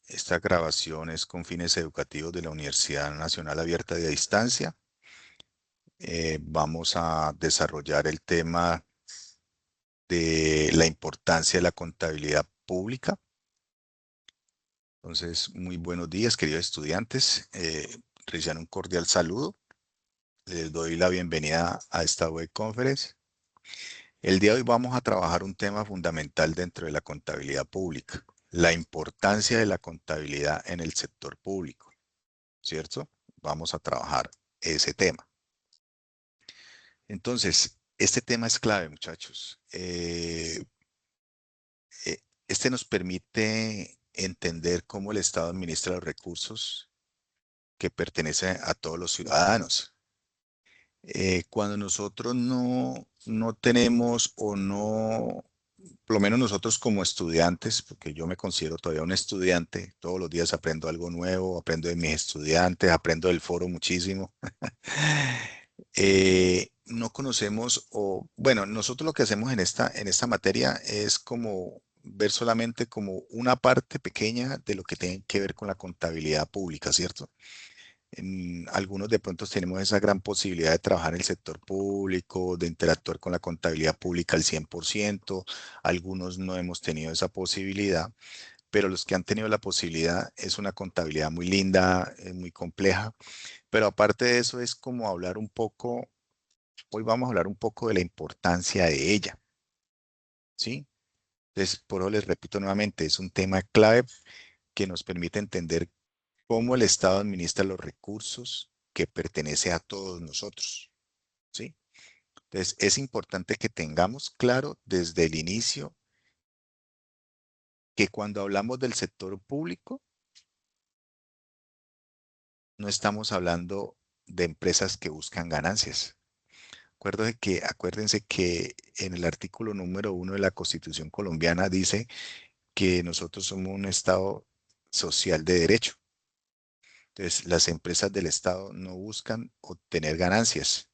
Esta grabación es con fines educativos de la Universidad Nacional Abierta de Distancia. Vamos a desarrollar el tema de la importancia de la contabilidad pública. Entonces, muy buenos días, queridos estudiantes. Reciban un cordial saludo. Les doy la bienvenida a esta web conference. El día de hoy vamos a trabajar un tema fundamental dentro de la contabilidad pública, la importancia de la contabilidad en el sector público, ¿cierto? Vamos a trabajar ese tema. Entonces, este tema es clave, muchachos. Este nos permite entender cómo el Estado administra los recursos que pertenecen a todos los ciudadanos. Cuando nosotros no tenemos o no, por lo menos nosotros como estudiantes, porque yo me considero todavía un estudiante, todos los días aprendo algo nuevo, aprendo de mis estudiantes, aprendo del foro muchísimo. No conocemos o, bueno, nosotros lo que hacemos en esta materia es como ver solamente como una parte pequeña de lo que tiene que ver con la contabilidad pública, ¿cierto? Algunos de pronto tenemos esa gran posibilidad de trabajar en el sector público, de interactuar con la contabilidad pública al 100%. Algunos no hemos tenido esa posibilidad, pero los que han tenido la posibilidad es una contabilidad muy linda, muy compleja. Pero aparte de eso es como hablar un poco, hoy vamos a hablar un poco de la importancia de ella, ¿sí? Entonces, por eso les repito nuevamente, es un tema clave que nos permite entender cómo el Estado administra los recursos que pertenece a todos nosotros, ¿sí? Entonces, es importante que tengamos claro desde el inicio que cuando hablamos del sector público, no estamos hablando de empresas que buscan ganancias. Acuérdense que en el artículo número 1 de la Constitución colombiana dice que nosotros somos un Estado social de derecho. Entonces, las empresas del Estado no buscan obtener ganancias.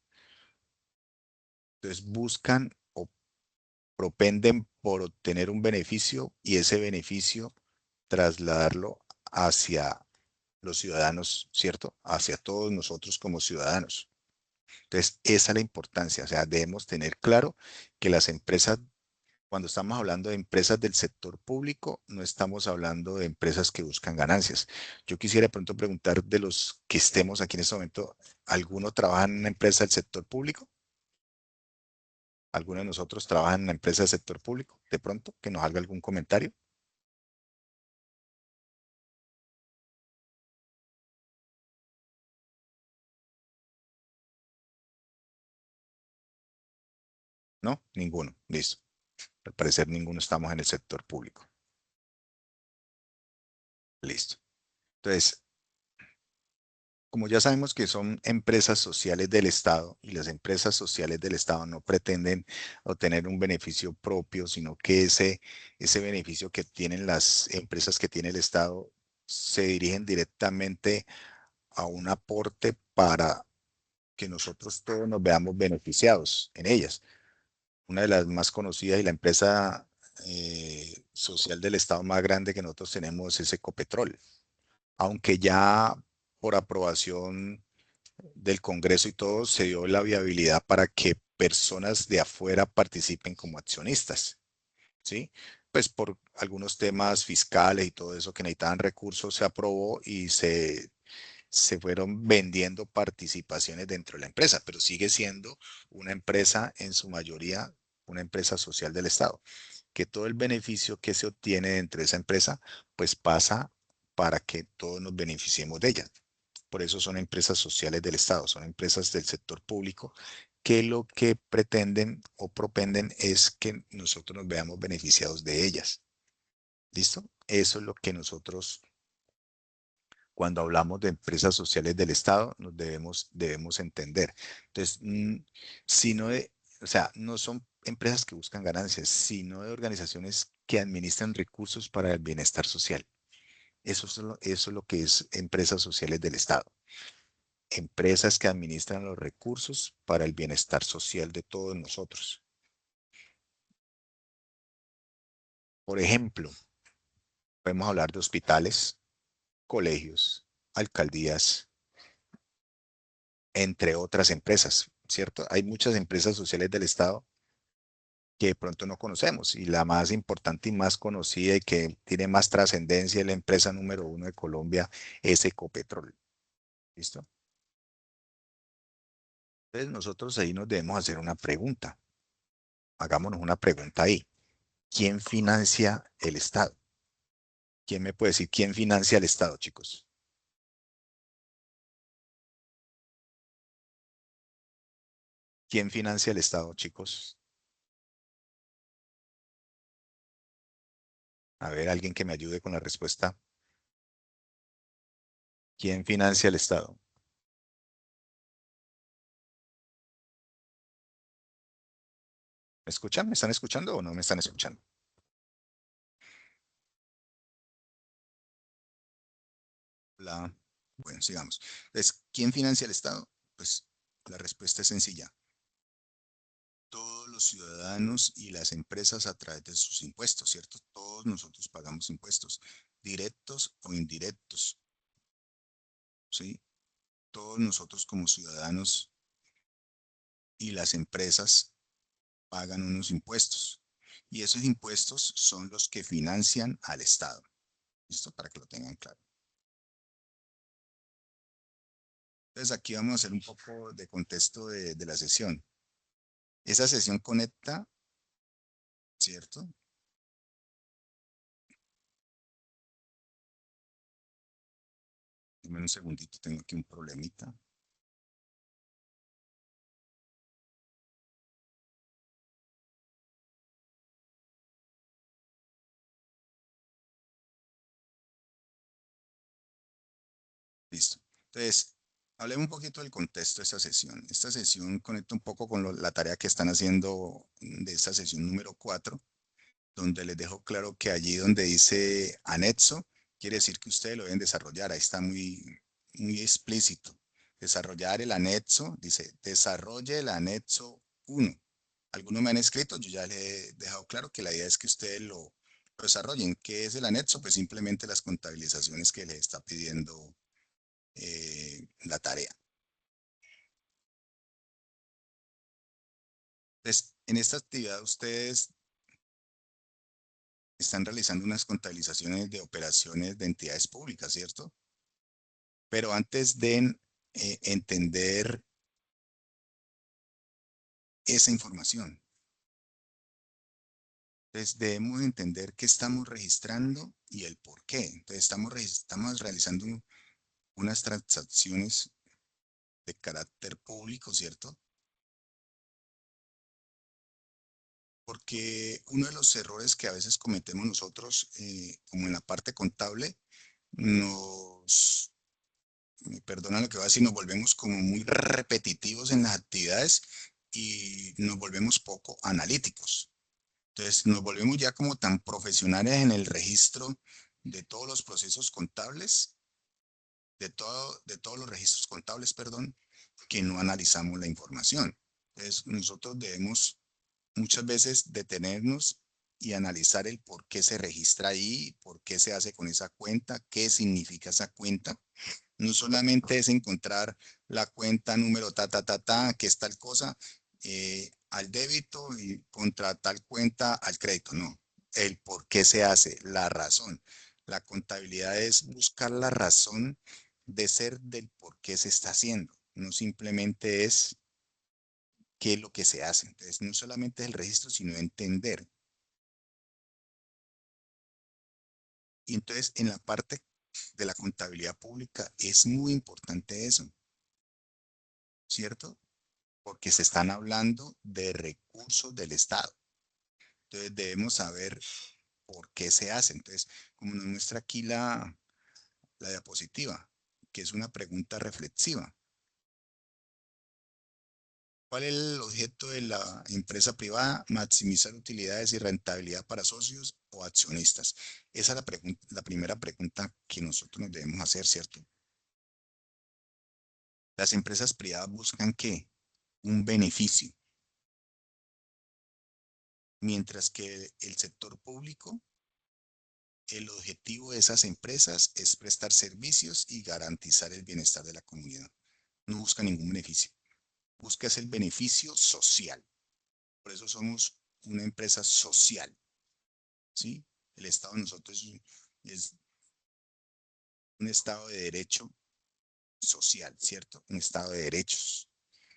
Entonces, buscan o propenden por obtener un beneficio y ese beneficio trasladarlo hacia los ciudadanos, ¿cierto? Hacia todos nosotros como ciudadanos. Entonces, esa es la importancia. O sea, debemos tener claro que las empresas, cuando estamos hablando de empresas del sector público, no estamos hablando de empresas que buscan ganancias. Yo quisiera de pronto preguntar de los que estemos aquí en este momento, ¿alguno trabaja en una empresa del sector público? ¿Alguno de nosotros trabaja en una empresa del sector público? De pronto, que nos haga algún comentario. ¿No? Ninguno. Listo. Al parecer ninguno estamos en el sector público. Listo. Entonces, como ya sabemos que son empresas sociales del Estado y las empresas sociales del Estado no pretenden obtener un beneficio propio, sino que ese beneficio que tienen las empresas que tiene el Estado se dirigen directamente a un aporte para que nosotros todos nos veamos beneficiados en ellas. Una de las más conocidas y la empresa social del Estado más grande que nosotros tenemos es Ecopetrol, aunque ya por aprobación del Congreso y todo se dio la viabilidad para que personas de afuera participen como accionistas, ¿sí? Pues por algunos temas fiscales y todo eso que necesitaban recursos se aprobó y se fueron vendiendo participaciones dentro de la empresa, pero sigue siendo una empresa en su mayoría, una empresa social del Estado, que todo el beneficio que se obtiene dentro de esa empresa, pues pasa para que todos nos beneficiemos de ella. Por eso son empresas sociales del Estado, son empresas del sector público que lo que pretenden o propenden es que nosotros nos veamos beneficiados de ellas. ¿Listo? Eso es lo que nosotros, cuando hablamos de empresas sociales del Estado, nos debemos entender. Entonces, si no o sea, no son empresas que buscan ganancias, sino de organizaciones que administran recursos para el bienestar social. Eso es lo que es empresas sociales del Estado. Empresas que administran los recursos para el bienestar social de todos nosotros. Por ejemplo, podemos hablar de hospitales, colegios, alcaldías, entre otras empresas, ¿cierto? Hay muchas empresas sociales del Estado que de pronto no conocemos y la más importante y más conocida y que tiene más trascendencia es la empresa número uno de Colombia, es Ecopetrol. ¿Listo? Entonces nosotros ahí nos debemos hacer una pregunta. Hagámonos una pregunta ahí. ¿Quién financia el Estado? ¿Quién me puede decir quién financia el Estado, chicos? ¿Quién financia el Estado, chicos? A ver, alguien que me ayude con la respuesta. ¿Quién financia el Estado? ¿Me escuchan? ¿Me están escuchando o no me están escuchando? La... Bueno, sigamos. Entonces, ¿quién financia el Estado? Pues la respuesta es sencilla. Todos los ciudadanos y las empresas a través de sus impuestos, ¿cierto? Todos nosotros pagamos impuestos, directos o indirectos, ¿sí? Todos nosotros como ciudadanos y las empresas pagan unos impuestos. Y esos impuestos son los que financian al Estado. ¿Listo? Para que lo tengan claro. Entonces aquí vamos a hacer un poco de contexto de la sesión. Esa sesión conecta, ¿cierto? Dame un segundito, tengo aquí un problemita. Listo. Entonces, hablemos un poquito del contexto de esta sesión. Esta sesión conecta un poco con la tarea que están haciendo de esta sesión número 4, donde les dejo claro que allí donde dice anexo, quiere decir que ustedes lo deben desarrollar. Ahí está muy explícito. Desarrollar el anexo, dice, desarrolle el anexo 1. Algunos me han escrito, yo ya les he dejado claro que la idea es que ustedes lo desarrollen. ¿Qué es el anexo? Pues simplemente las contabilizaciones que les está pidiendo la tarea. Entonces, en esta actividad ustedes están realizando unas contabilizaciones de operaciones de entidades públicas, ¿cierto? Pero antes de entender esa información, entonces debemos entender qué estamos registrando y el por qué. Entonces estamos realizando unas transacciones de carácter público, ¿cierto? Porque uno de los errores que a veces cometemos nosotros, como en la parte contable, nos, me perdona lo que voy a decir, nos volvemos como muy repetitivos en las actividades y nos volvemos poco analíticos. Entonces, nos volvemos ya como tan profesionales en el registro de todos los procesos contables, de todos los registros contables, perdón, que no analizamos la información. Entonces, nosotros debemos muchas veces detenernos y analizar el por qué se registra ahí, por qué se hace con esa cuenta, qué significa esa cuenta. No solamente es encontrar la cuenta número que es tal cosa, al débito y contra tal cuenta al crédito. No, el por qué se hace, la razón. La contabilidad es buscar la razón de ser del por qué se está haciendo. No simplemente es qué es lo que se hace. Entonces, no solamente es el registro, sino entender. Y entonces, en la parte de la contabilidad pública es muy importante eso, ¿cierto? Porque se están hablando de recursos del Estado. Entonces, debemos saber por qué se hace. Entonces, como nos muestra aquí la diapositiva, que es una pregunta reflexiva. ¿Cuál es el objeto de la empresa privada? Maximizar utilidades y rentabilidad para socios o accionistas. Esa es la primera pregunta que nosotros nos debemos hacer, ¿cierto? Las empresas privadas buscan ¿qué? Un beneficio, mientras que el sector público El objetivo de esas empresas es prestar servicios y garantizar el bienestar de la comunidad. No busca ningún beneficio. Busca es el beneficio social. Por eso somos una empresa social, ¿sí? El Estado de nosotros es un Estado de derecho social, ¿cierto? Un Estado de derechos.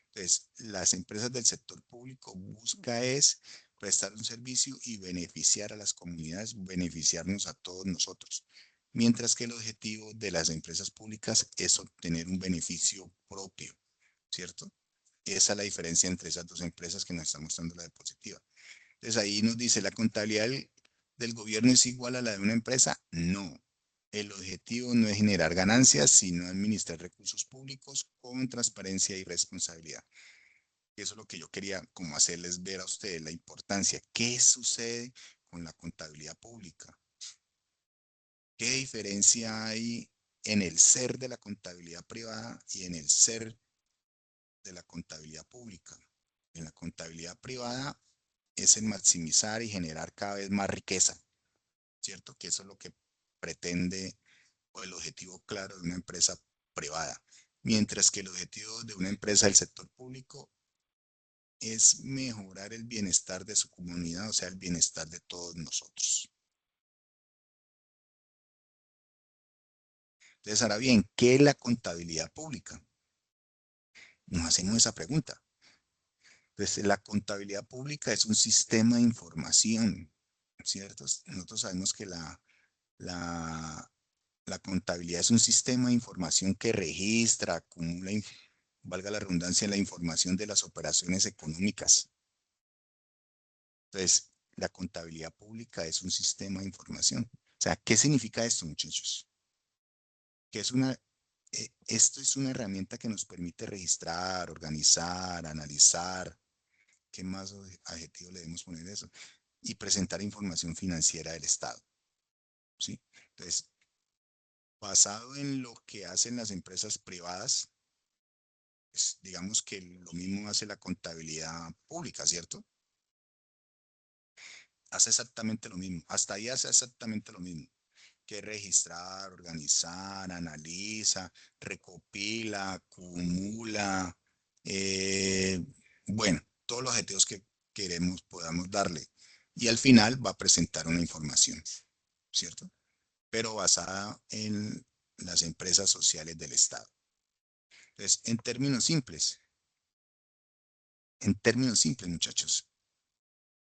Entonces, las empresas del sector público busca es prestar un servicio y beneficiar a las comunidades, beneficiarnos a todos nosotros. Mientras que el objetivo de las empresas públicas es obtener un beneficio propio, ¿cierto? Esa es la diferencia entre esas dos empresas que nos está mostrando la diapositiva. Entonces ahí nos dice, ¿la contabilidad del gobierno es igual a la de una empresa? No. El objetivo no es generar ganancias, sino administrar recursos públicos con transparencia y responsabilidad. Y eso es lo que yo quería como hacerles ver a ustedes la importancia. ¿Qué sucede con la contabilidad pública? ¿Qué diferencia hay en el ser de la contabilidad privada y en el ser de la contabilidad pública? En la contabilidad privada es el maximizar y generar cada vez más riqueza, ¿cierto? Que eso es lo que pretende o el objetivo claro de una empresa privada. Mientras que el objetivo de una empresa del sector público es mejorar el bienestar de su comunidad, o sea, el bienestar de todos nosotros. Entonces, ahora bien, ¿qué es la contabilidad pública? Nos hacemos esa pregunta. Entonces, la contabilidad pública es un sistema de información, ¿cierto? Nosotros sabemos que la, la contabilidad es un sistema de información que registra, acumula, valga la redundancia, la información de las operaciones económicas. Entonces, la contabilidad pública es un sistema de información. O sea, ¿qué significa esto, muchachos? Que es esto es una herramienta que nos permite registrar, organizar, analizar, ¿qué más adjetivo le debemos poner a eso? Y presentar información financiera del Estado, ¿sí? Entonces, basado en lo que hacen las empresas privadas, pues, digamos que lo mismo hace la contabilidad pública, ¿cierto? Hace exactamente lo mismo. Hasta ahí hace exactamente lo mismo. Que registrar, organizar, analiza, recopila, acumula, eh, bueno, todos los objetivos que queremos podamos darle. Y al final va a presentar una información, ¿cierto? Pero basada en las empresas sociales del Estado. Entonces, en términos simples, muchachos,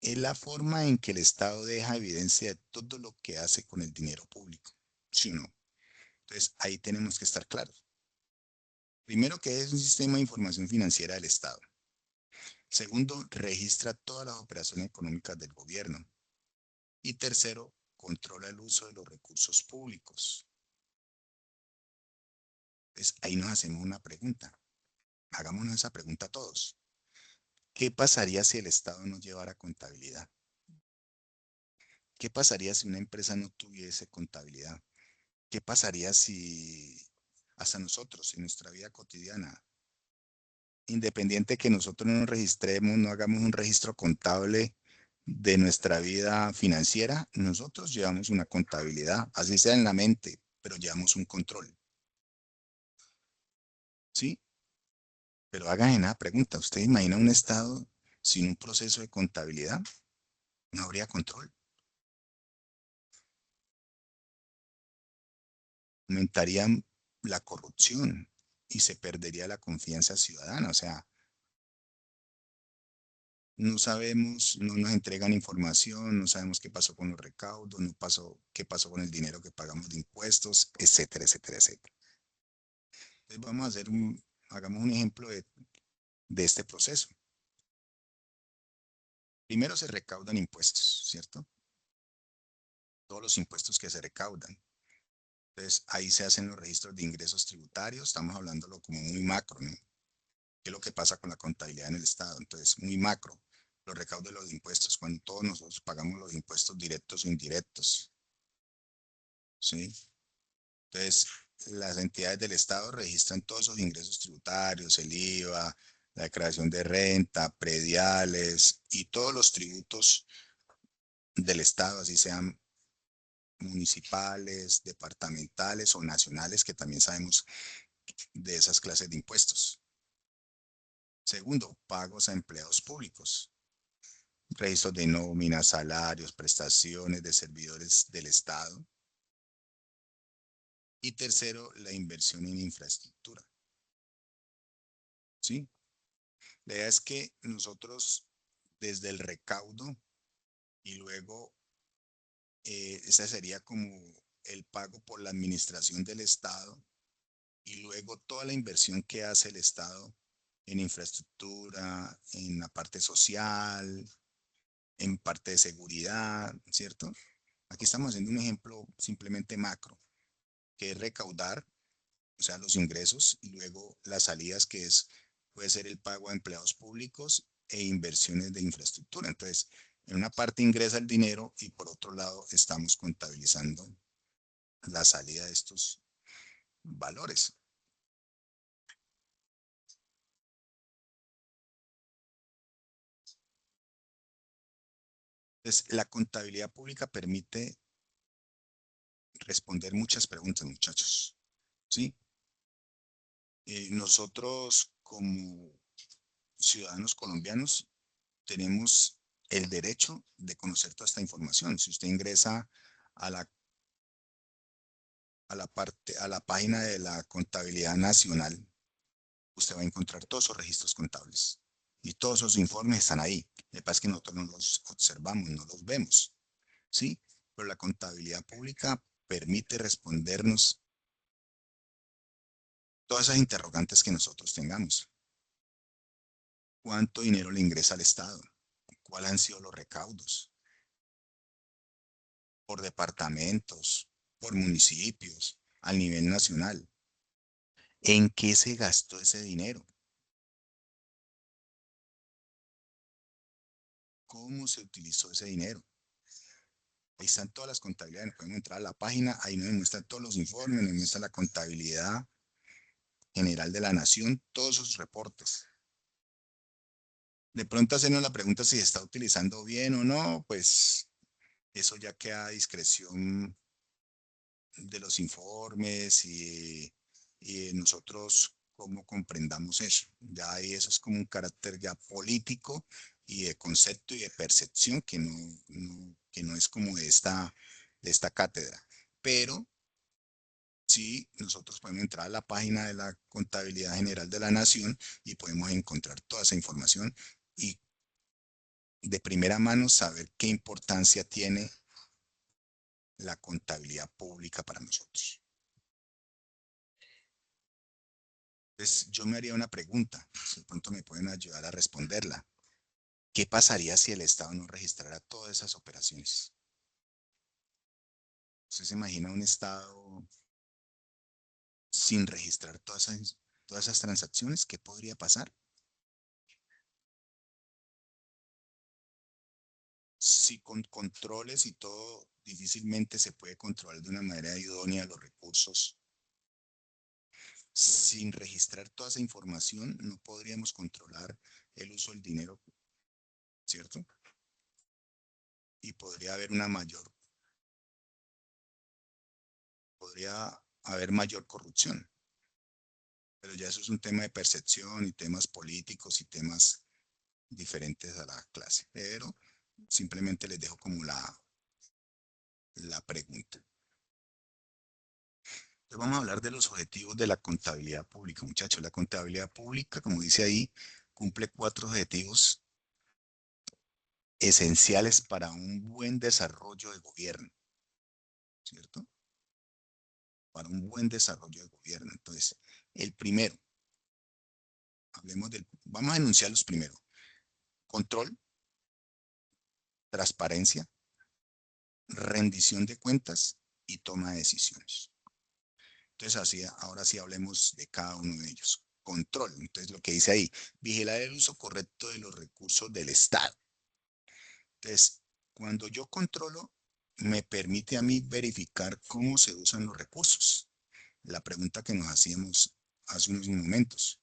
es la forma en que el Estado deja evidencia de todo lo que hace con el dinero público, ¿sí o no? Entonces, ahí tenemos que estar claros. Primero, que es un sistema de información financiera del Estado. Segundo, registra todas las operaciones económicas del gobierno. Y tercero, controla el uso de los recursos públicos. Entonces, ahí nos hacemos una pregunta. Hagámonos esa pregunta a todos. ¿Qué pasaría si el Estado no llevara contabilidad? ¿Qué pasaría si una empresa no tuviese contabilidad? ¿Qué pasaría si hasta nosotros, en nuestra vida cotidiana, independiente que nosotros no nos registremos, no hagamos un registro contable de nuestra vida financiera, nosotros llevamos una contabilidad, así sea en la mente, pero llevamos un control, ¿sí? Pero hagan una pregunta, ¿usted imagina un estado sin un proceso de contabilidad? No habría control, aumentaría la corrupción y se perdería la confianza ciudadana, o sea, no sabemos, no nos entregan información, no sabemos qué pasó con los recaudos, no pasó, qué pasó con el dinero que pagamos de impuestos, etcétera, etcétera, etcétera. Entonces vamos a hagamos un ejemplo de este proceso. Primero se recaudan impuestos, ¿cierto? Todos los impuestos que se recaudan. Entonces ahí se hacen los registros de ingresos tributarios, estamos hablándolo como muy macro, ¿no? ¿Qué es lo que pasa con la contabilidad en el Estado? Entonces, muy macro, los recaudos de los impuestos, cuando todos nosotros pagamos los impuestos directos o indirectos, ¿sí? Entonces, las entidades del Estado registran todos esos ingresos tributarios, el IVA, la declaración de renta, prediales y todos los tributos del Estado, así sean municipales, departamentales o nacionales, que también sabemos de esas clases de impuestos. Segundo, pagos a empleados públicos, registros de nóminas, salarios, prestaciones de servidores del Estado. Y tercero, la inversión en infraestructura. ¿Sí? La idea es que nosotros, desde el recaudo y luego, ese sería como el pago por la administración del Estado y luego toda la inversión que hace el Estado en infraestructura, en la parte social, en parte de seguridad, ¿cierto? Aquí estamos haciendo un ejemplo simplemente macro, que es recaudar, o sea, los ingresos y luego las salidas, que es, puede ser el pago a empleados públicos e inversiones de infraestructura. Entonces, en una parte ingresa el dinero y por otro lado estamos contabilizando la salida de estos valores. Entonces, la contabilidad pública permite responder muchas preguntas, muchachos. ¿Sí? Nosotros como ciudadanos colombianos tenemos el derecho de conocer toda esta información. Si usted ingresa a a la página de la Contabilidad Nacional, usted va a encontrar todos esos registros contables y todos esos informes están ahí. Lo que pasa es que nosotros no los observamos, no los vemos, ¿sí? Pero la contabilidad pública permite respondernos todas esas interrogantes que nosotros tengamos. ¿Cuánto dinero le ingresa al Estado? ¿Cuáles han sido los recaudos? Por departamentos, por municipios, a nivel nacional. ¿En qué se gastó ese dinero? ¿Cómo se utilizó ese dinero? Ahí están todas las contabilidades. Podemos entrar a la página, ahí nos muestran todos los informes, nos muestra la contabilidad general de la nación, todos sus reportes. De pronto hacernos la pregunta si se está utilizando bien o no, pues eso ya queda a discreción de los informes y nosotros cómo comprendamos eso. Ya ahí eso es como un carácter ya político y de concepto y de percepción que no es como de esta cátedra. Pero sí, nosotros podemos entrar a la página de la Contabilidad General de la Nación y podemos encontrar toda esa información y de primera mano saber qué importancia tiene la contabilidad pública para nosotros. Entonces, yo me haría una pregunta, si de pronto me pueden ayudar a responderla. ¿Qué pasaría si el Estado no registrara todas esas operaciones? ¿Usted se imagina un Estado sin registrar todas esas transacciones? ¿Qué podría pasar? Si con controles y todo difícilmente se puede controlar de una manera idónea los recursos, sin registrar toda esa información no podríamos controlar el uso del dinero, ¿cierto? Y podría haber mayor corrupción. Pero ya eso es un tema de percepción y temas políticos y temas diferentes a la clase. Pero simplemente les dejo como la pregunta. Entonces vamos a hablar de los objetivos de la contabilidad pública, muchachos. La contabilidad pública, como dice ahí, cumple cuatro objetivos esenciales para un buen desarrollo de gobierno, ¿cierto? Para un buen desarrollo de gobierno. Entonces, el primero, vamos a enunciarlos primero. Control, transparencia, rendición de cuentas y toma de decisiones. Entonces, así, ahora sí hablemos de cada uno de ellos. Control, entonces lo que dice ahí, vigilar el uso correcto de los recursos del Estado. Entonces, cuando yo controlo, me permite a mí verificar cómo se usan los recursos. La pregunta que nos hacíamos hace unos momentos.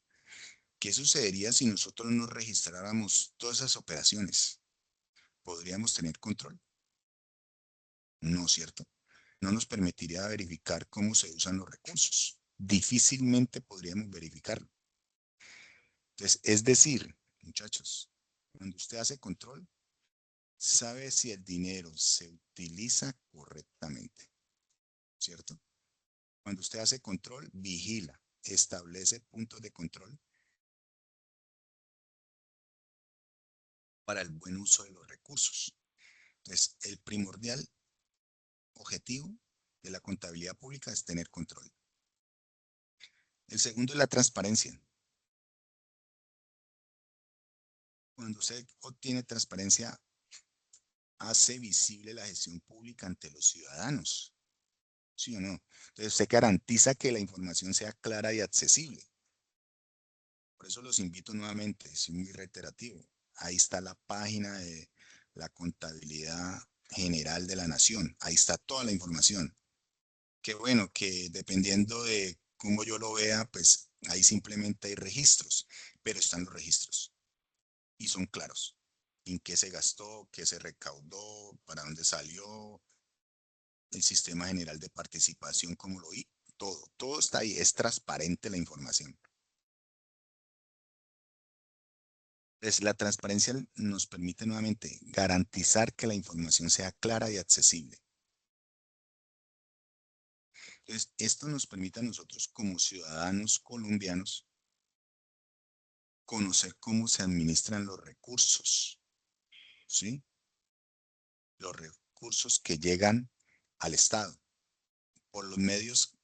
¿Qué sucedería si nosotros no registráramos todas esas operaciones? ¿Podríamos tener control? No, ¿cierto? no nos permitiría verificar cómo se usan los recursos. Difícilmente podríamos verificarlo. Entonces, es decir, muchachos, cuando usted hace control, sabe si el dinero se utiliza correctamente, ¿cierto? Cuando usted hace control, vigila, establece puntos de control para el buen uso de los recursos. Entonces, el primordial objetivo de la contabilidad pública es tener control. El segundo es la transparencia. Cuando usted obtiene transparencia, hace visible la gestión pública ante los ciudadanos, ¿sí o no? Entonces, usted garantiza que la información sea clara y accesible. Por eso los invito nuevamente, soy muy reiterativo. Ahí está la página de la contabilidad general de la nación. Ahí está toda la información. Qué bueno que dependiendo de cómo yo lo vea, pues ahí simplemente hay registros, pero están los registros y son claros. En qué se gastó, qué se recaudó, para dónde salió, el sistema general de participación, cómo lo vi, todo está ahí, es transparente la información. Entonces, la transparencia nos permite nuevamente garantizar que la información sea clara y accesible. Entonces, esto nos permite a nosotros como ciudadanos colombianos conocer cómo se administran los recursos, ¿sí? Los recursos que llegan al Estado por los medios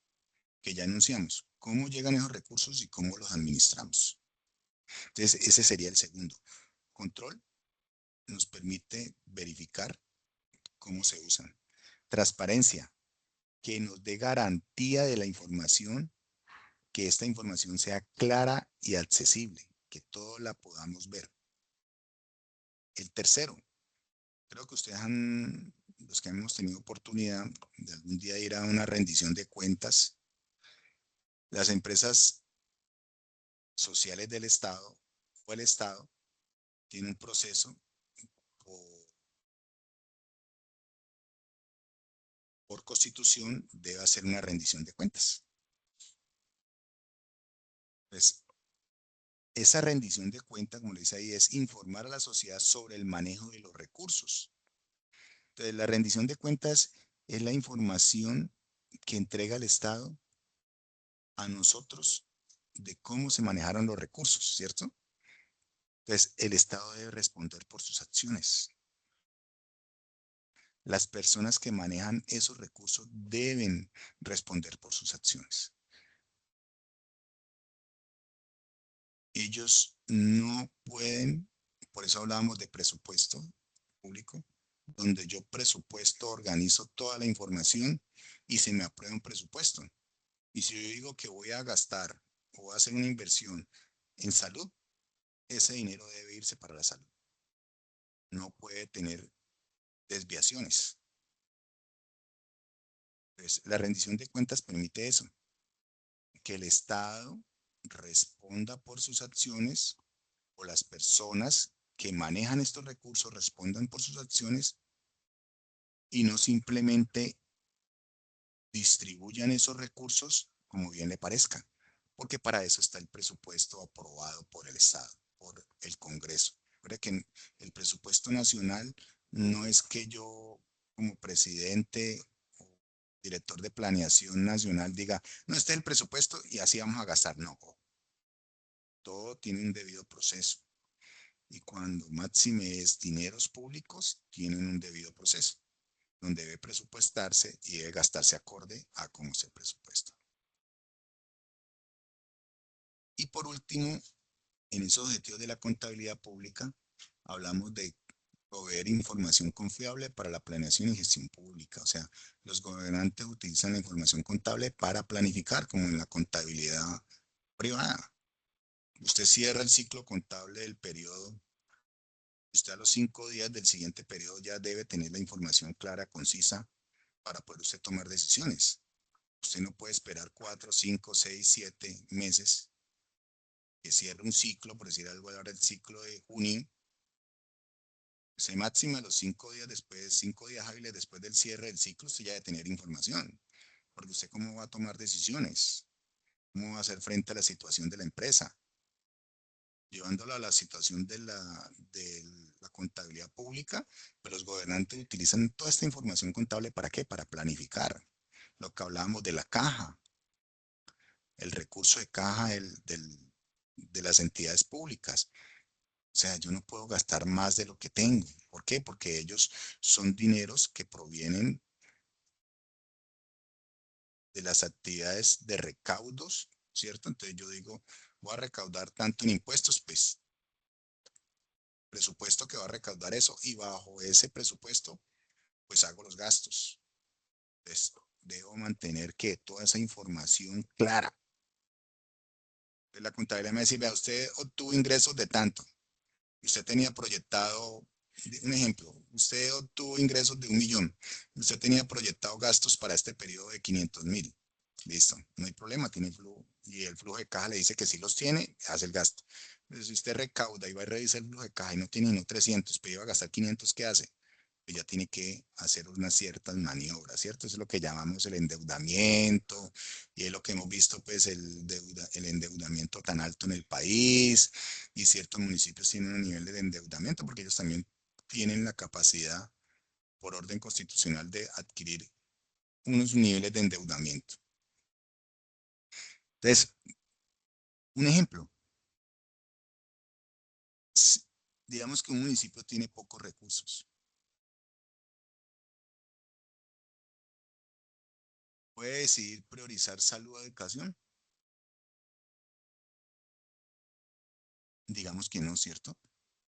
que ya anunciamos. ¿Cómo llegan esos recursos y cómo los administramos? Entonces, ese sería el segundo. Control nos permite verificar cómo se usan. Transparencia, que nos dé garantía de la información, que esta información sea clara y accesible, que todos la podamos ver. El tercero, creo que ustedes han, los que hemos tenido oportunidad de algún día ir a una rendición de cuentas, las empresas sociales del Estado o el Estado tienen un proceso por, por constitución, debe hacer una rendición de cuentas. Pues esa rendición de cuentas, como le dice ahí, es informar a la sociedad sobre el manejo de los recursos. Entonces, la rendición de cuentas es la información que entrega el Estado a nosotros de cómo se manejaron los recursos, ¿cierto? Entonces, el Estado debe responder por sus acciones. Las personas que manejan esos recursos deben responder por sus acciones. Ellos no pueden, por eso hablábamos de presupuesto público, donde yo presupuesto, organizo toda la información y se me aprueba un presupuesto. Y si yo digo que voy a gastar o voy a hacer una inversión en salud, ese dinero debe irse para la salud. No puede tener desviaciones. Pues la rendición de cuentas permite eso, que el Estado responda por sus acciones o las personas que manejan estos recursos respondan por sus acciones y no simplemente distribuyan esos recursos como bien le parezca, porque para eso está el presupuesto aprobado por el Estado, por el Congreso. Recuerda que el presupuesto nacional no es que yo como presidente o director de planeación nacional diga, no, este es el presupuesto y así vamos a gastar. No, todo tiene un debido proceso. Y cuando máxime es dineros públicos, tienen un debido proceso, donde debe presupuestarse y debe gastarse acorde a cómo se presupuesta. Y por último, en esos objetivos de la contabilidad pública, hablamos de proveer información confiable para la planeación y gestión pública. O sea, los gobernantes utilizan la información contable para planificar, como en la contabilidad privada. Usted cierra el ciclo contable del periodo. Usted a los 5 días del siguiente periodo ya debe tener la información clara, concisa, para poder usted tomar decisiones. Usted no puede esperar 4, 5, 6, 7 meses que cierre un ciclo, por decir algo, ahora el ciclo de junio, Se máxima los 5 días después, 5 días hábiles después del cierre del ciclo, usted ya debe tener información. Porque usted cómo va a tomar decisiones, cómo va a hacer frente a la situación de la empresa, llevándola a la situación de la contabilidad pública, pero los gobernantes utilizan toda esta información contable ¿para qué? Para planificar. Lo que hablábamos de la caja, el recurso de caja de las entidades públicas. O sea, yo no puedo gastar más de lo que tengo. ¿Por qué? Porque ellos son dineros que provienen de las actividades de recaudos, ¿cierto? Entonces yo digo, voy a recaudar tanto en impuestos, pues presupuesto que va a recaudar eso y bajo ese presupuesto, pues hago los gastos. Entonces debo mantener que toda esa información clara. Entonces, la contabilidad me dice, vea, usted obtuvo ingresos de tanto. Usted tenía proyectado, un ejemplo, usted obtuvo ingresos de 1 millón. Usted tenía proyectado gastos para este periodo de 500.000. Listo, no hay problema, tiene flujo. Y el flujo de caja le dice que si los tiene, hace el gasto. Pero si usted recauda y va a revisar el flujo de caja y no tiene no 300, pero iba a gastar 500, ¿qué hace? Pues ya tiene que hacer unas ciertas maniobras, ¿cierto? Eso es lo que llamamos el endeudamiento y es lo que hemos visto, pues, el endeudamiento tan alto en el país y ciertos municipios tienen un nivel de endeudamiento porque ellos también tienen la capacidad por orden constitucional de adquirir unos niveles de endeudamiento. Entonces, un ejemplo, digamos que un municipio tiene pocos recursos, puede decidir priorizar salud o educación, digamos que no, ¿cierto?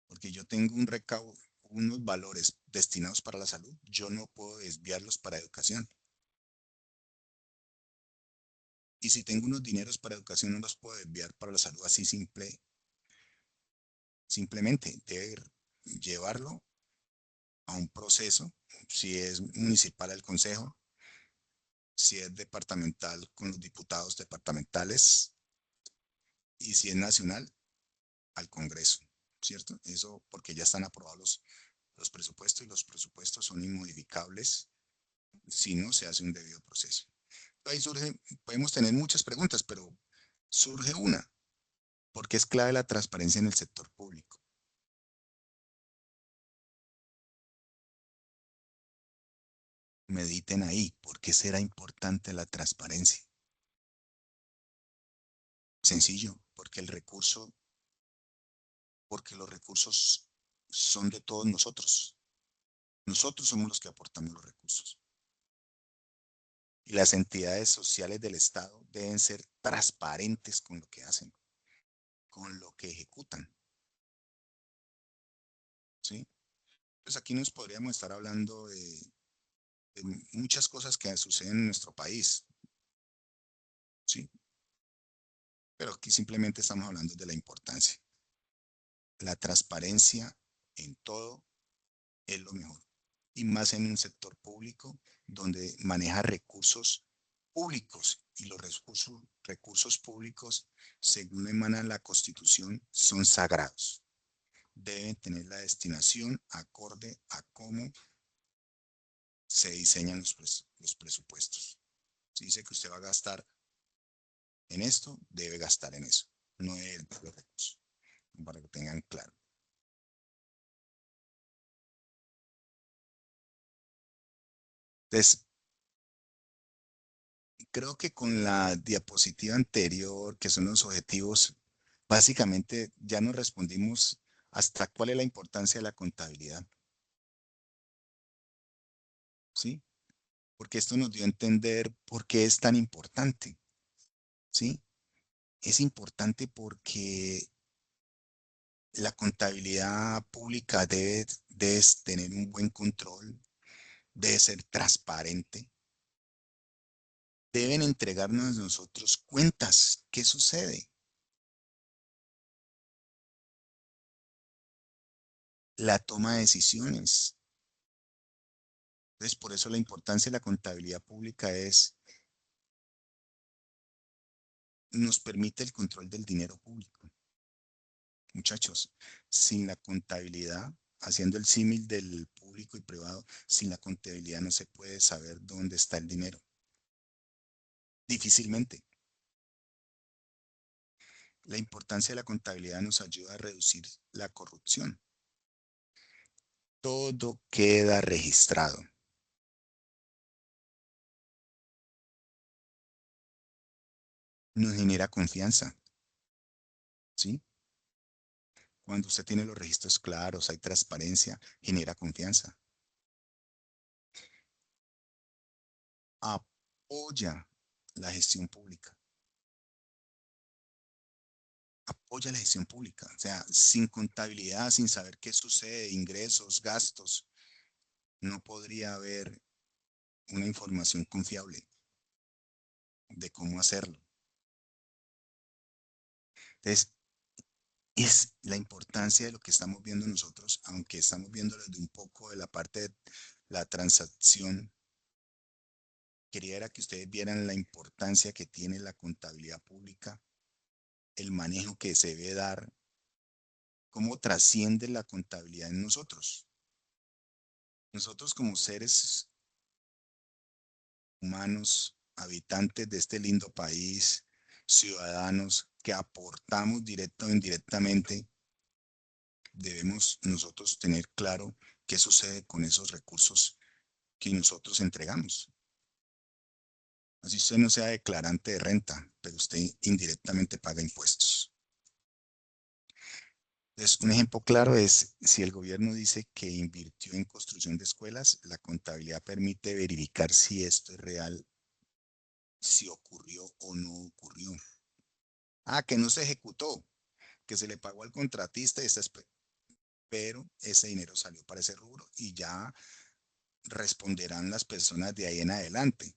Porque yo tengo un recaudo, unos valores destinados para la salud, yo no puedo desviarlos para educación. Y si tengo unos dineros para educación, no los puedo desviar para la salud así simplemente. Debe llevarlo a un proceso, si es municipal al consejo, si es departamental con los diputados departamentales y si es nacional al Congreso, ¿cierto? Eso porque ya están aprobados los presupuestos y los presupuestos son inmodificables si no se hace un debido proceso. Ahí surge, podemos tener muchas preguntas, pero surge una, ¿por qué es clave la transparencia en el sector público? Mediten ahí, ¿por qué será importante la transparencia? Sencillo, porque los recursos son de todos nosotros. Nosotros somos los que aportamos los recursos. Y las entidades sociales del Estado deben ser transparentes con lo que hacen, con lo que ejecutan, ¿sí? Pues aquí nos podríamos estar hablando de muchas cosas que suceden en nuestro país, ¿sí? Pero aquí simplemente estamos hablando de la importancia. La transparencia en todo es lo mejor. Y más en un sector público donde maneja recursos públicos. Y los recursos públicos, según emana la Constitución, son sagrados. Deben tener la destinación acorde a cómo se diseñan los presupuestos. Si dice que usted va a gastar en esto, debe gastar en eso. No es los recursos, para que tengan claro. Entonces, creo que con la diapositiva anterior, que son los objetivos, básicamente ya nos respondimos hasta cuál es la importancia de la contabilidad, ¿sí? Porque esto nos dio a entender por qué es tan importante, ¿sí? Es importante porque la contabilidad pública debe tener un buen control, debe ser transparente, deben entregarnos a nosotros cuentas. ¿Qué sucede? La toma de decisiones. Entonces, por eso la importancia de la contabilidad pública nos permite el control del dinero público. Muchachos, sin la contabilidad haciendo el símil del público y privado, sin la contabilidad no se puede saber dónde está el dinero. Difícilmente. La importancia de la contabilidad nos ayuda a reducir la corrupción. Todo queda registrado. Nos genera confianza, ¿sí? Cuando usted tiene los registros claros, hay transparencia, genera confianza. Apoya la gestión pública. Apoya la gestión pública. O sea, sin contabilidad, sin saber qué sucede, ingresos, gastos, no podría haber una información confiable de cómo hacerlo. Entonces, es la importancia de lo que estamos viendo nosotros, aunque estamos viendo desde un poco de la parte de la transacción. Quería era que ustedes vieran la importancia que tiene la contabilidad pública, el manejo que se debe dar, cómo trasciende la contabilidad en nosotros. Nosotros como seres humanos, habitantes de este lindo país, ciudadanos que aportamos directa o indirectamente, debemos nosotros tener claro qué sucede con esos recursos que nosotros entregamos. Así usted no sea declarante de renta, pero usted indirectamente paga impuestos. Entonces, un ejemplo claro es si el gobierno dice que invirtió en construcción de escuelas, la contabilidad permite verificar si esto es real, si ocurrió o no ocurrió. Ah, que no se ejecutó, que se le pagó al contratista, y pero ese dinero salió para ese rubro y ya responderán las personas de ahí en adelante.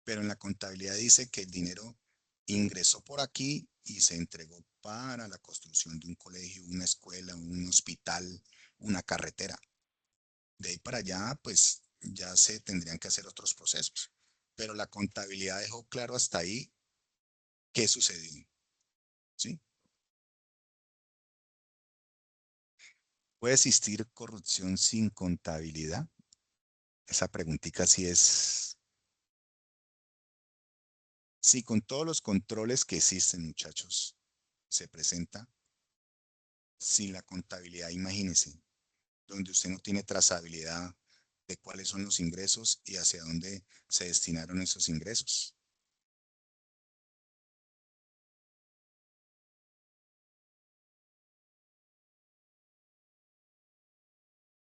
Pero en la contabilidad dice que el dinero ingresó por aquí y se entregó para la construcción de un colegio, una escuela, un hospital, una carretera. De ahí para allá, pues ya se tendrían que hacer otros procesos. Pero la contabilidad dejó claro hasta ahí qué sucedió, ¿sí? ¿Puede existir corrupción sin contabilidad? Esa preguntita sí es. Sí, con todos los controles que existen, muchachos, se presenta sin la contabilidad, imagínense, donde usted no tiene trazabilidad de cuáles son los ingresos y hacia dónde se destinaron esos ingresos.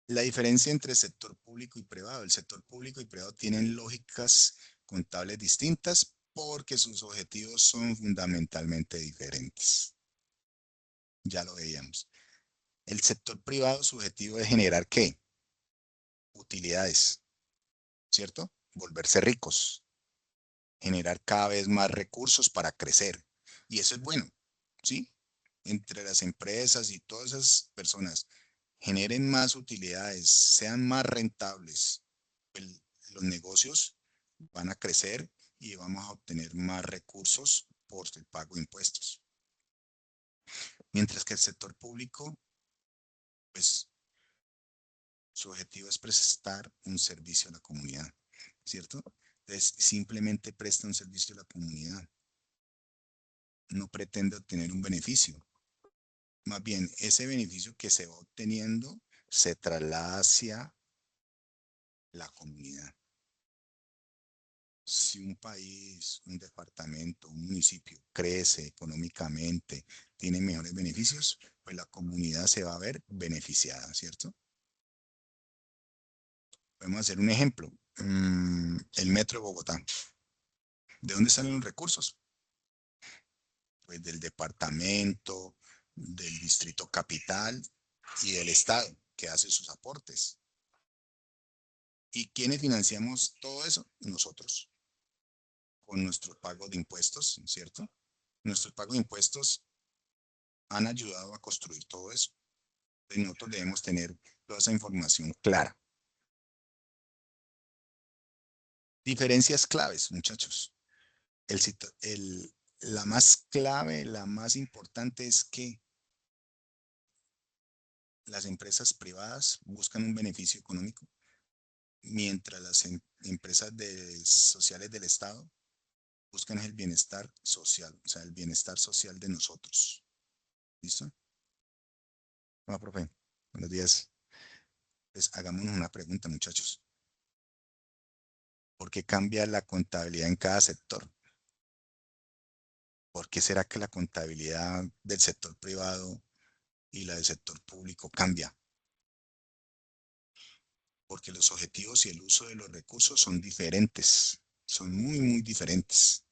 La diferencia entre sector público y privado. El sector público y privado tienen lógicas contables distintas porque sus objetivos son fundamentalmente diferentes. Ya lo veíamos. El sector privado, su objetivo es generar ¿qué? Utilidades, ¿cierto? Volverse ricos, generar cada vez más recursos para crecer. Y eso es bueno, ¿sí? Entre las empresas y todas esas personas generen más utilidades, sean más rentables, el- los negocios van a crecer y vamos a obtener más recursos por el pago de impuestos. Mientras que el sector público, pues su objetivo es prestar un servicio a la comunidad, ¿cierto? Entonces, simplemente presta un servicio a la comunidad, no pretende obtener un beneficio. Más bien, ese beneficio que se va obteniendo se traslada hacia la comunidad. Si un país, un departamento, un municipio crece económicamente, tiene mejores beneficios, pues la comunidad se va a ver beneficiada, ¿cierto? Podemos hacer un ejemplo. El Metro de Bogotá. ¿De dónde salen los recursos? Pues del departamento, del distrito capital y del Estado, que hace sus aportes. ¿Y quiénes financiamos todo eso? Nosotros, con nuestro pago de impuestos, ¿cierto? Nuestros pagos de impuestos han ayudado a construir todo eso. Entonces nosotros debemos tener toda esa información clara. Diferencias claves, muchachos. La más clave, la más importante es que las empresas privadas buscan un beneficio económico, mientras las empresas sociales del Estado buscan el bienestar social, o sea, el bienestar social de nosotros. ¿Listo? Hola, profe. Buenos días. Pues hagámonos una pregunta, muchachos. ¿Por qué cambia la contabilidad en cada sector? ¿Por qué será que la contabilidad del sector privado y la del sector público cambia? Porque los objetivos y el uso de los recursos son diferentes, son muy, muy diferentes.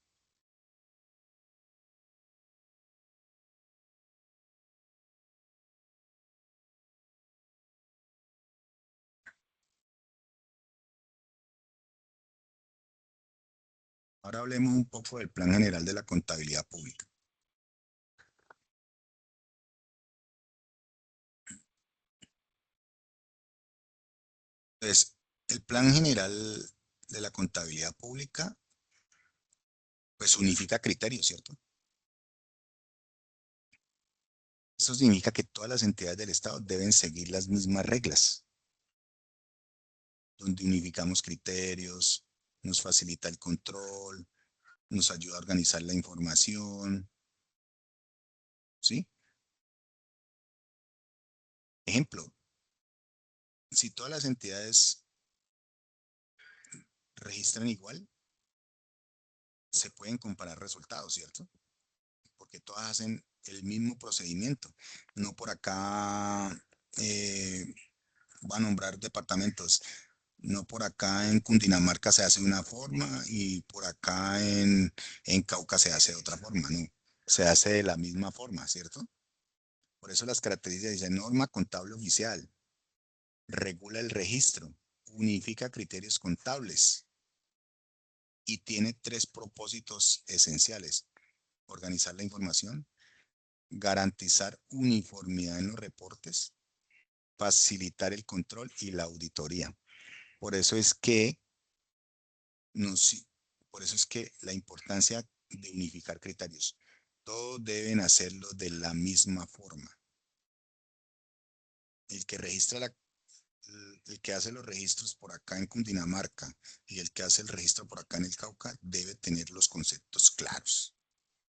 Ahora hablemos un poco del Plan General de la Contabilidad Pública. Entonces, el Plan General de la Contabilidad Pública, pues unifica criterios, ¿cierto? Eso significa que todas las entidades del Estado deben seguir las mismas reglas, donde unificamos criterios, nos facilita el control, nos ayuda a organizar la información, ¿sí? Ejemplo, si todas las entidades registran igual, se pueden comparar resultados, ¿cierto? Porque todas hacen el mismo procedimiento. No por acá va a nombrar departamentos. No por acá en Cundinamarca se hace de una forma y por acá en Cauca se hace de otra forma, no. Se hace de la misma forma, ¿cierto? Por eso las características dicen norma contable oficial, regula el registro, unifica criterios contables y tiene tres propósitos esenciales: organizar la información, garantizar uniformidad en los reportes, facilitar el control y la auditoría. Por eso es que nos, por eso es que la importancia de unificar criterios. Todos deben hacerlo de la misma forma. El que registra el que hace los registros por acá en Cundinamarca y el que hace el registro por acá en el Cauca debe tener los conceptos claros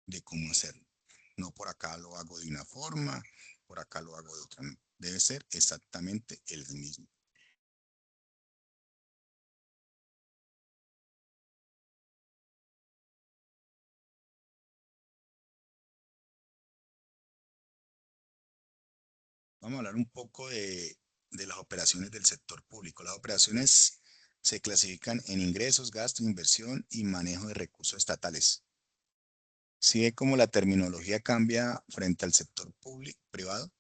de cómo hacerlo. No por acá lo hago de una forma, por acá lo hago de otra. No. Debe ser exactamente el mismo. Vamos a hablar un poco de las operaciones del sector público. Las operaciones se clasifican en ingresos, gasto, inversión y manejo de recursos estatales. Si ve cómo la terminología cambia frente al sector público, privado.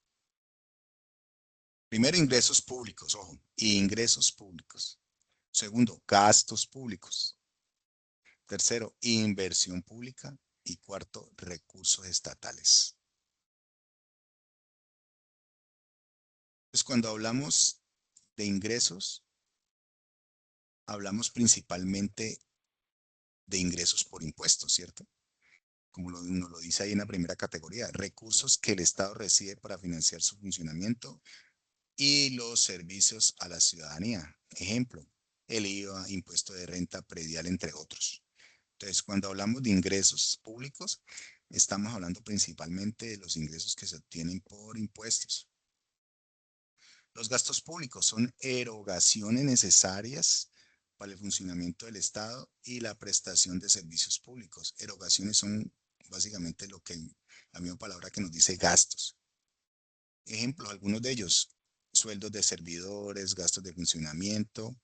Primero, ingresos públicos, ojo, ingresos públicos. Segundo, gastos públicos. Tercero, inversión pública. Y cuarto, recursos estatales. Entonces, cuando hablamos de ingresos, hablamos principalmente de ingresos por impuestos, ¿cierto? Como nos lo dice ahí en la primera categoría, recursos que el Estado recibe para financiar su funcionamiento y los servicios a la ciudadanía. Ejemplo, el IVA, impuesto de renta predial, entre otros. Entonces, cuando hablamos de ingresos públicos, estamos hablando principalmente de los ingresos que se obtienen por impuestos. Los gastos públicos son erogaciones necesarias para el funcionamiento del Estado y la prestación de servicios públicos. Erogaciones son básicamente lo que la misma palabra que nos dice gastos. Ejemplos, algunos de ellos, sueldos de servidores, gastos de funcionamiento,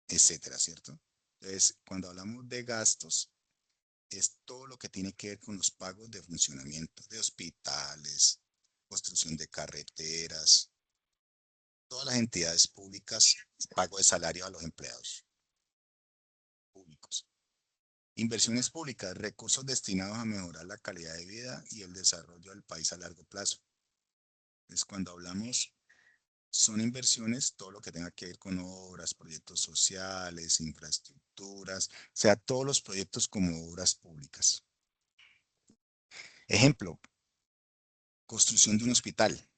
etcétera, ¿cierto? Entonces, cuando hablamos de gastos, es todo lo que tiene que ver con los pagos de funcionamiento de hospitales, construcción de carreteras, todas las entidades públicas, pago de salario a los empleados públicos. Inversiones públicas, recursos destinados a mejorar la calidad de vida y el desarrollo del país a largo plazo. Es cuando hablamos, son inversiones, todo lo que tenga que ver con obras, proyectos sociales, infraestructuras, o sea, todos los proyectos como obras públicas. Ejemplo, construcción de un hospital.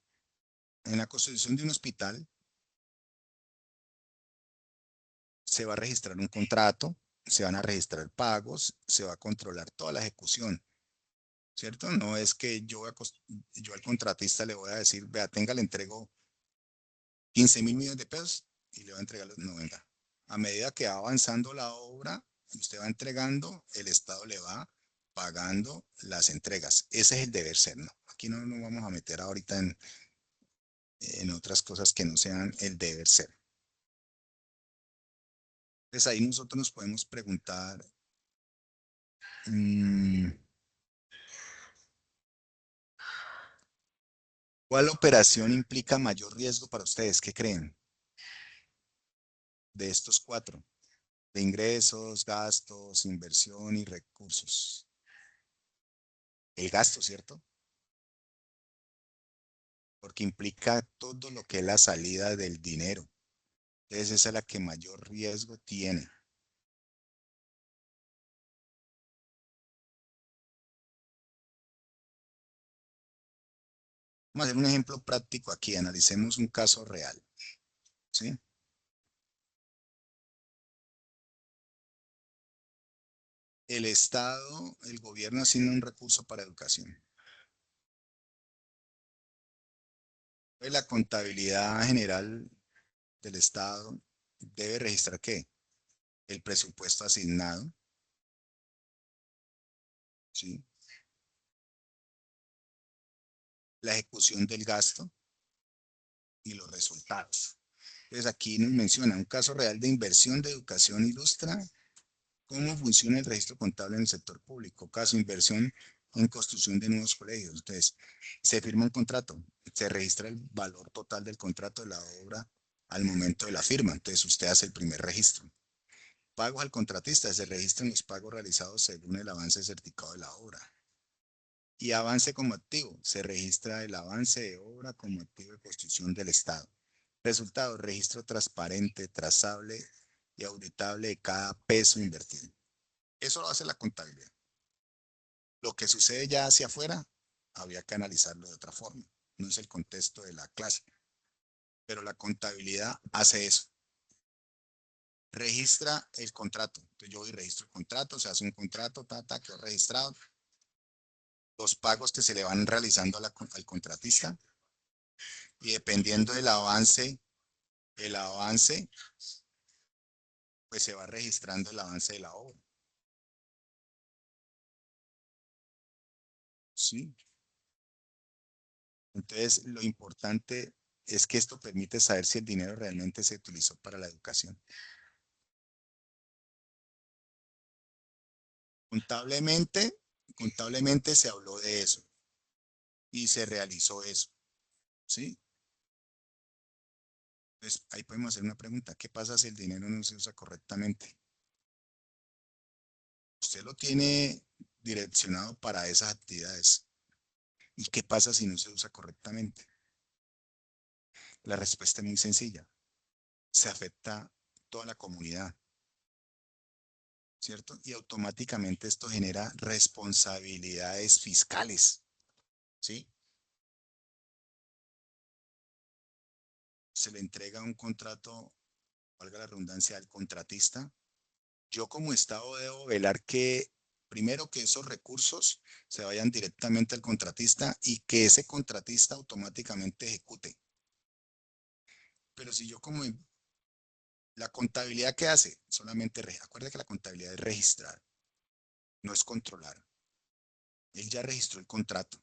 En la construcción de un hospital se va a registrar un contrato, se van a registrar pagos, se va a controlar toda la ejecución, ¿cierto? No es que yo al contratista le voy a decir, vea, tenga, le entrego 15.000 millones de pesos y le va a entregar los, no, venga. A medida que va avanzando la obra, usted va entregando, el Estado le va pagando las entregas. Ese es el deber ser, ¿no? Aquí no nos vamos a meter ahorita en otras cosas que no sean el deber ser. Entonces ahí nosotros nos podemos preguntar, mm, ¿cuál operación implica mayor riesgo para ustedes? ¿Qué creen de estos cuatro? De ingresos, gastos, inversión y recursos. El gasto, ¿cierto? Porque implica todo lo que es la salida del dinero. Entonces esa es la que mayor riesgo tiene. Vamos a hacer un ejemplo práctico aquí. Analicemos un caso real, ¿sí? El Estado, el gobierno asigna un recurso para educación. Pues la contabilidad general del Estado debe registrar ¿qué? El presupuesto asignado, ¿sí? La ejecución del gasto y los resultados. Entonces aquí nos menciona un caso real de inversión de educación ilustra cómo funciona el registro contable en el sector público. Caso inversión en construcción de nuevos colegios. Entonces, se firma un contrato, se registra el valor total del contrato de la obra al momento de la firma. Entonces, usted hace el primer registro. Pagos al contratista, se registran los pagos realizados según el avance certificado de la obra. Y avance como activo, se registra el avance de obra como activo de construcción del Estado. Resultado, registro transparente, trazable y auditable de cada peso invertido. Eso lo hace la contabilidad. Lo que sucede ya hacia afuera, había que analizarlo de otra forma. No es el contexto de la clase, pero la contabilidad hace eso. Registra el contrato. Entonces yo voy y registro el contrato, se hace un contrato, quedó registrado. Los pagos que se le van realizando al contratista y dependiendo del avance, el avance, pues se va registrando el avance de la obra. Sí. Entonces, lo importante es que esto permite saber si el dinero realmente se utilizó para la educación. Contablemente, contablemente se habló de eso y se realizó eso, ¿sí? Entonces, ahí podemos hacer una pregunta. ¿Qué pasa si el dinero no se usa correctamente? Usted lo tiene direccionado para esas actividades. ¿Y qué pasa si no se usa correctamente? La respuesta es muy sencilla. Se afecta toda la comunidad, ¿cierto? Y automáticamente esto genera responsabilidades fiscales, ¿sí? Se le entrega un contrato, valga la redundancia, al contratista. Yo como Estado debo velar que, primero, que esos recursos se vayan directamente al contratista y que ese contratista automáticamente ejecute. Pero si yo como la contabilidad que hace, solamente, acuerde que la contabilidad es registrar, no es controlar. Él ya registró el contrato,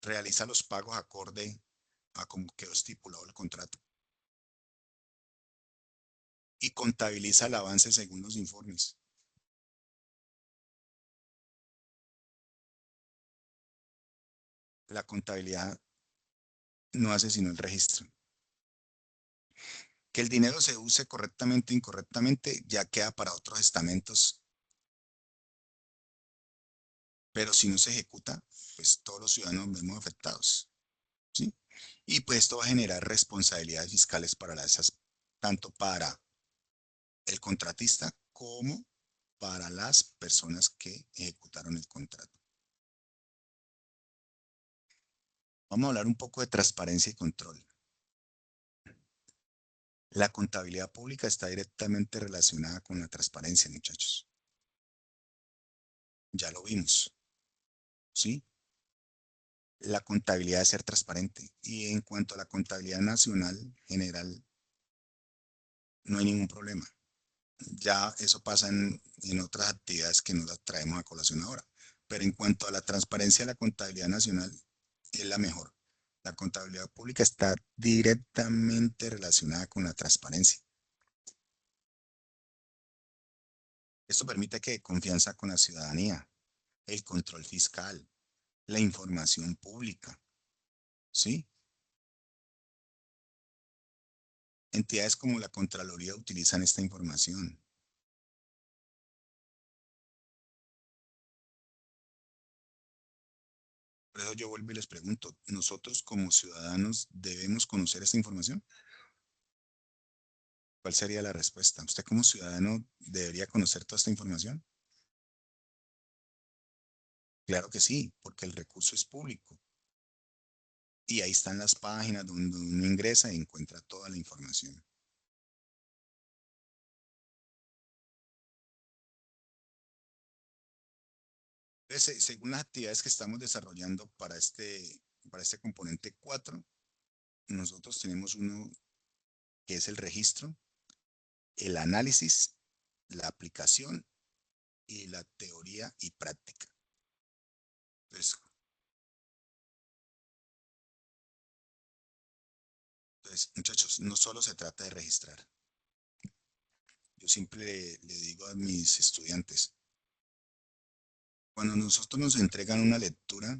realiza los pagos acorde a cómo quedó estipulado el contrato y contabiliza el avance según los informes. La contabilidad no hace sino el registro. Que el dinero se use correctamente o incorrectamente ya queda para otros estamentos, pero si no se ejecuta, pues todos los ciudadanos nos vemos afectados, ¿sí? Y pues esto va a generar responsabilidades fiscales para tanto para el contratista como para las personas que ejecutaron el contrato. Vamos a hablar un poco de transparencia y control. La contabilidad pública está directamente relacionada con la transparencia, muchachos. Ya lo vimos, ¿sí? La contabilidad es ser transparente. Y en cuanto a la contabilidad nacional general, no hay ningún problema. Ya eso pasa en otras actividades que no las traemos a colación ahora. Pero en cuanto a la transparencia de la contabilidad nacional, es la mejor. La contabilidad pública está directamente relacionada con la transparencia. Esto permite que confianza con la ciudadanía, el control fiscal, la información pública, ¿sí? Entidades como la Contraloría utilizan esta información. Por eso yo vuelvo y les pregunto, ¿nosotros como ciudadanos debemos conocer esta información? ¿Cuál sería la respuesta? ¿Usted como ciudadano debería conocer toda esta información? Claro que sí, porque el recurso es público. Y ahí están las páginas donde uno ingresa y encuentra toda la información. Entonces, según las actividades que estamos desarrollando para este componente 4, nosotros tenemos uno que es el registro, el análisis, la aplicación y la teoría y práctica. Entonces, muchachos, no solo se trata de registrar. Yo siempre le digo a mis estudiantes, cuando nosotros nos entregan una lectura,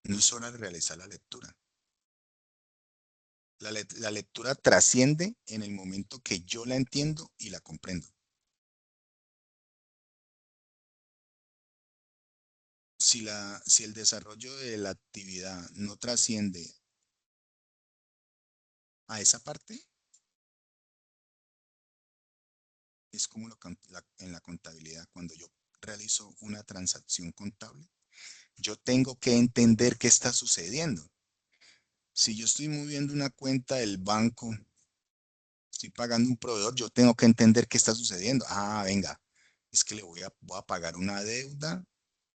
no es hora de realizar la lectura. La lectura trasciende en el momento que yo la entiendo y la comprendo. Si el desarrollo de la actividad no trasciende a esa parte, es como en la contabilidad. Cuando yo realizo una transacción contable, yo tengo que entender qué está sucediendo. Si yo estoy moviendo una cuenta del banco, estoy pagando un proveedor, yo tengo que entender qué está sucediendo. Ah, venga, es que voy a pagar una deuda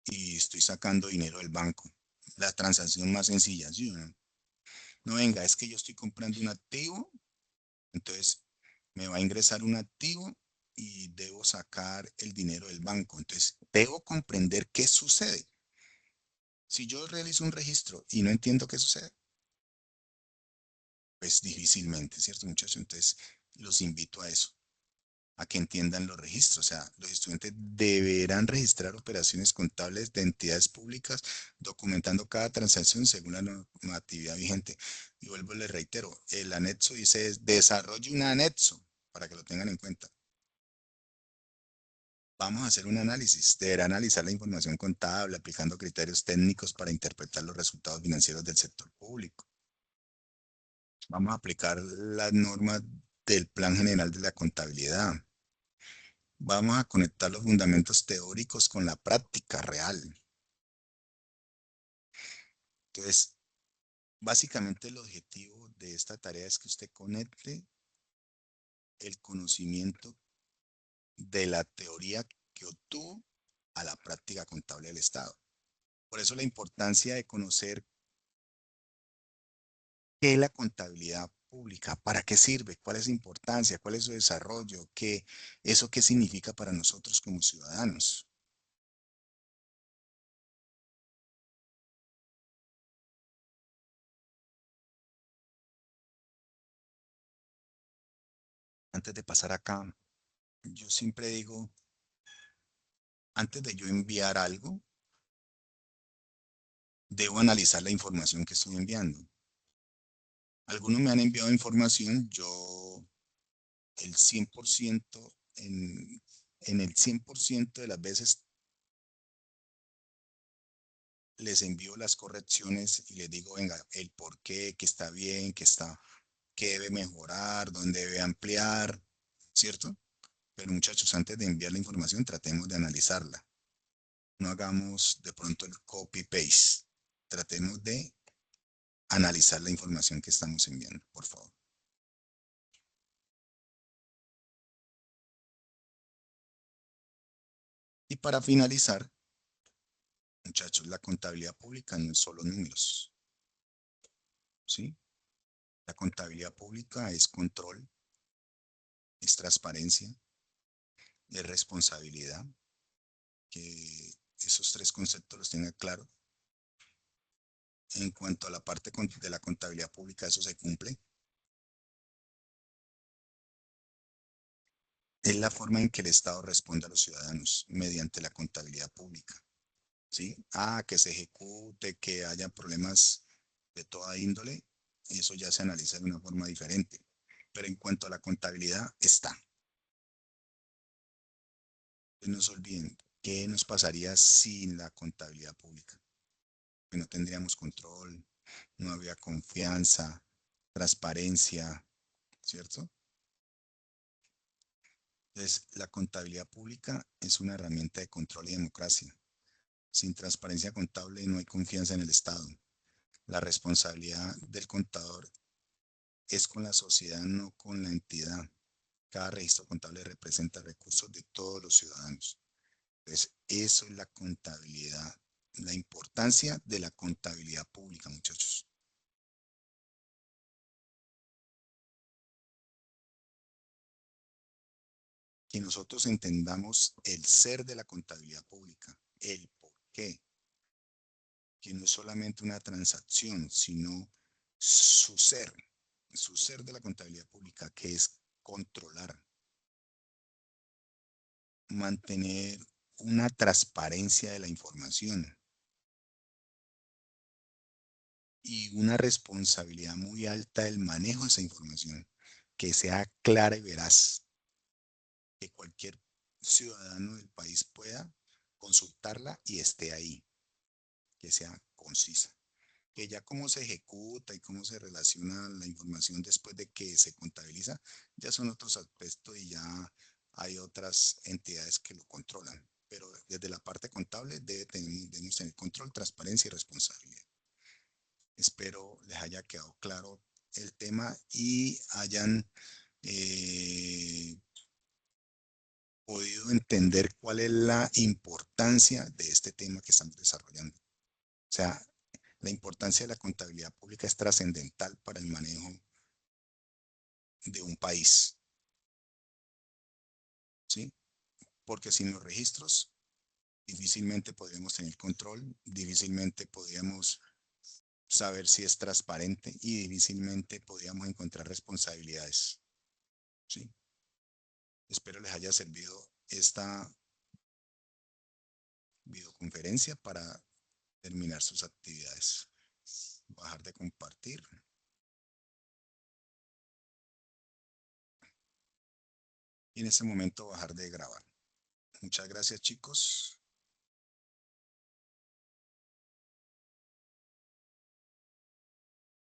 y estoy sacando dinero del banco. La transacción más sencilla, ¿sí o no? No, venga, es que yo estoy comprando un activo, entonces me va a ingresar un activo y debo sacar el dinero del banco. Entonces, debo comprender qué sucede. Si yo realizo un registro y no entiendo qué sucede, pues difícilmente, ¿cierto, muchachos? Entonces, los invito a eso, a que entiendan los registros. O sea, los estudiantes deberán registrar operaciones contables de entidades públicas, documentando cada transacción según la normatividad vigente. Y vuelvo y les reitero, el anexo dice desarrolle un anexo para que lo tengan en cuenta. Vamos a hacer un análisis. Deberá analizar la información contable aplicando criterios técnicos para interpretar los resultados financieros del sector público. Vamos a aplicar las normas del Plan General de la Contabilidad. Vamos a conectar los fundamentos teóricos con la práctica real. Entonces, básicamente el objetivo de esta tarea es que usted conecte el conocimiento de la teoría que obtuvo a la práctica contable del Estado. Por eso la importancia de conocer qué es la contabilidad pública, para qué sirve, cuál es su importancia, cuál es su desarrollo, eso qué significa para nosotros como ciudadanos. Antes de pasar acá, yo siempre digo, antes de yo enviar algo, debo analizar la información que estoy enviando. Algunos me han enviado información, yo el 100%, en el 100% de las veces les envío las correcciones y les digo, venga, el por qué, que está bien, que debe mejorar, dónde debe ampliar, ¿cierto? Pero muchachos, antes de enviar la información, tratemos de analizarla. No hagamos de pronto el copy-paste. Tratemos de analizar la información que estamos enviando, por favor. Y para finalizar, muchachos, la contabilidad pública no es solo números, ¿sí? La contabilidad pública es control, es transparencia, es responsabilidad, que esos tres conceptos los tenga claro. En cuanto a la parte de la contabilidad pública, eso se cumple. Es la forma en que el Estado responde a los ciudadanos mediante la contabilidad pública, ¿sí? Que se ejecute, que haya problemas de toda índole, eso ya se analiza de una forma diferente. Pero en cuanto a la contabilidad, está. No se olviden, ¿qué nos pasaría sin la contabilidad pública? Que no tendríamos control, no había confianza, transparencia, ¿cierto? Entonces, la contabilidad pública es una herramienta de control y democracia. Sin transparencia contable no hay confianza en el Estado. La responsabilidad del contador es con la sociedad, no con la entidad. Cada registro contable representa recursos de todos los ciudadanos. Entonces, eso es la contabilidad, la importancia de la contabilidad pública, muchachos. Que nosotros entendamos el ser de la contabilidad pública, el por qué, que no es solamente una transacción, sino su ser de la contabilidad pública, que es controlar, mantener una transparencia de la información y una responsabilidad muy alta del manejo de esa información, que sea clara y veraz, que cualquier ciudadano del país pueda consultarla y esté ahí, que sea concisa. Que ya cómo se ejecuta y cómo se relaciona la información después de que se contabiliza, ya son otros aspectos y ya hay otras entidades que lo controlan. Pero desde la parte contable debemos tener control, transparencia y responsabilidad. Espero les haya quedado claro el tema y hayan eh, podido entender cuál es la importancia de este tema que estamos desarrollando. O sea, la importancia de la contabilidad pública es trascendental para el manejo de un país, ¿sí? Porque sin los registros difícilmente podríamos tener control, difícilmente podríamos saber si es transparente y difícilmente podríamos encontrar responsabilidades, ¿sí? Espero les haya servido esta videoconferencia para terminar sus actividades. Bajar de compartir y en este momento bajar de grabar. Muchas gracias, chicos.